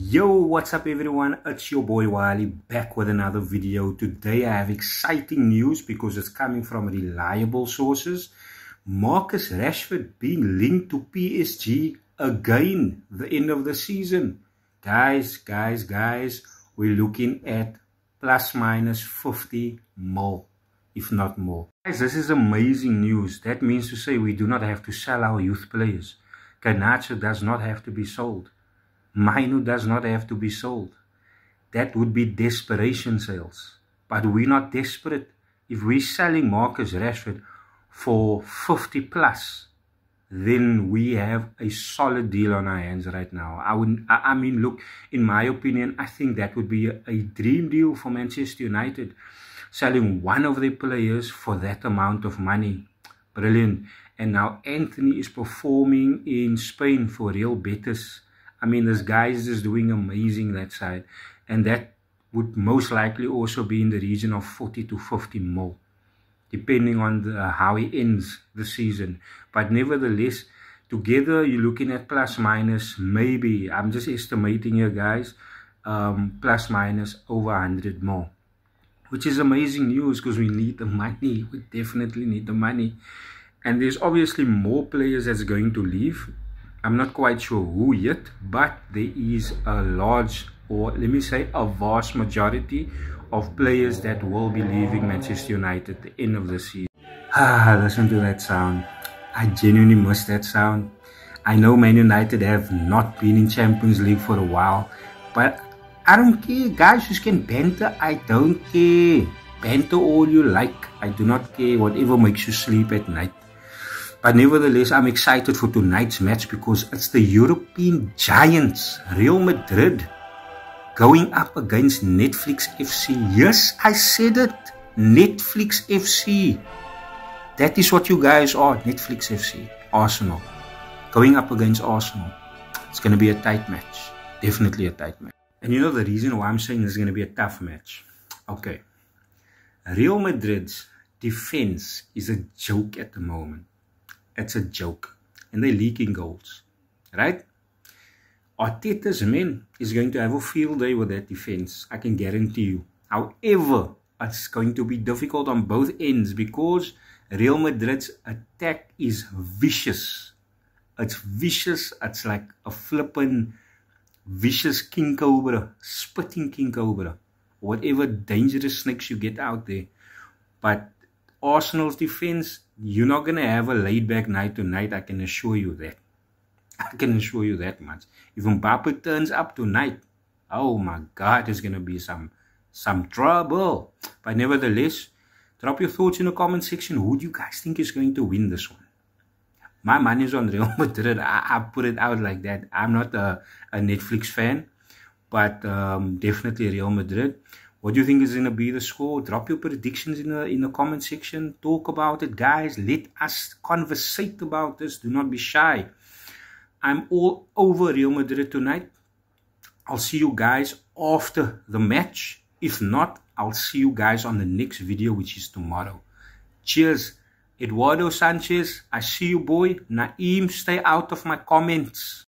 Yo, what's up everyone? It's your boy Wally back with another video. Today I have exciting news because it's coming from reliable sources. Marcus Rashford being linked to PSG again, the end of the season. Guys, we're looking at plus minus 50 mil, if not more. Guys, this is amazing news. That means to say we do not have to sell our youth players. Garnacho does not have to be sold. Mainoo does not have to be sold. That would be desperation sales. But we're not desperate. If we're selling Marcus Rashford for 50 plus, then we have a solid deal on our hands right now. I mean, look, in my opinion, I think that would be a dream deal for Manchester United. Selling one of their players for that amount of money. Brilliant. And now Antony is performing in Spain for Real Betis. I mean, this guy is just doing amazing that side. And that would most likely also be in the region of 40 to 50 mil. Depending on how he ends the season. But nevertheless, together you're looking at plus minus maybe, I'm just estimating here guys, plus minus over 100 mil. Which is amazing news because we need the money. We definitely need the money. And there's obviously more players that's going to leave. I'm not quite sure who yet, but there is a large, or let me say a vast majority of players that will be leaving Manchester United at the end of the season. Listen to that sound. I genuinely miss that sound. I know Man United have not been in Champions League for a while, but I don't care. Guys, you can banter. I don't care. Banter all you like. I do not care. Whatever makes you sleep at night. But nevertheless, I'm excited for tonight's match because it's the European giants, Real Madrid, going up against Netflix FC. Yes, I said it. Netflix FC. That is what you guys are, Netflix FC. Arsenal. Going up against Arsenal. It's going to be a tight match. Definitely a tight match. And you know the reason why I'm saying this is going to be a tough match? Okay. Real Madrid's defense is a joke at the moment. It's a joke. And they're leaking goals. Right? Arteta's men is going to have a field day with that defense. I can guarantee you. However, it's going to be difficult on both ends because Real Madrid's attack is vicious. It's vicious. It's like a flippin' vicious king cobra. Spitting king cobra. Whatever dangerous snakes you get out there. But Arsenal's defense, you're not going to have a laid-back night tonight. I can assure you that. I can assure you that much. If Mbappe turns up tonight, oh my God, there's going to be some trouble. But nevertheless, drop your thoughts in the comment section. Who do you guys think is going to win this one? My money is on Real Madrid. I put it out like that. I'm not a Netflix fan, but definitely Real Madrid. What do you think is going to be the score? Drop your predictions in the comment section. Talk about it, guys. Let us conversate about this. Do not be shy. I'm all over Real Madrid tonight. I'll see you guys after the match. If not, I'll see you guys on the next video, which is tomorrow. Cheers. Eduardo Sanchez, I see you, boy. Naeem, stay out of my comments.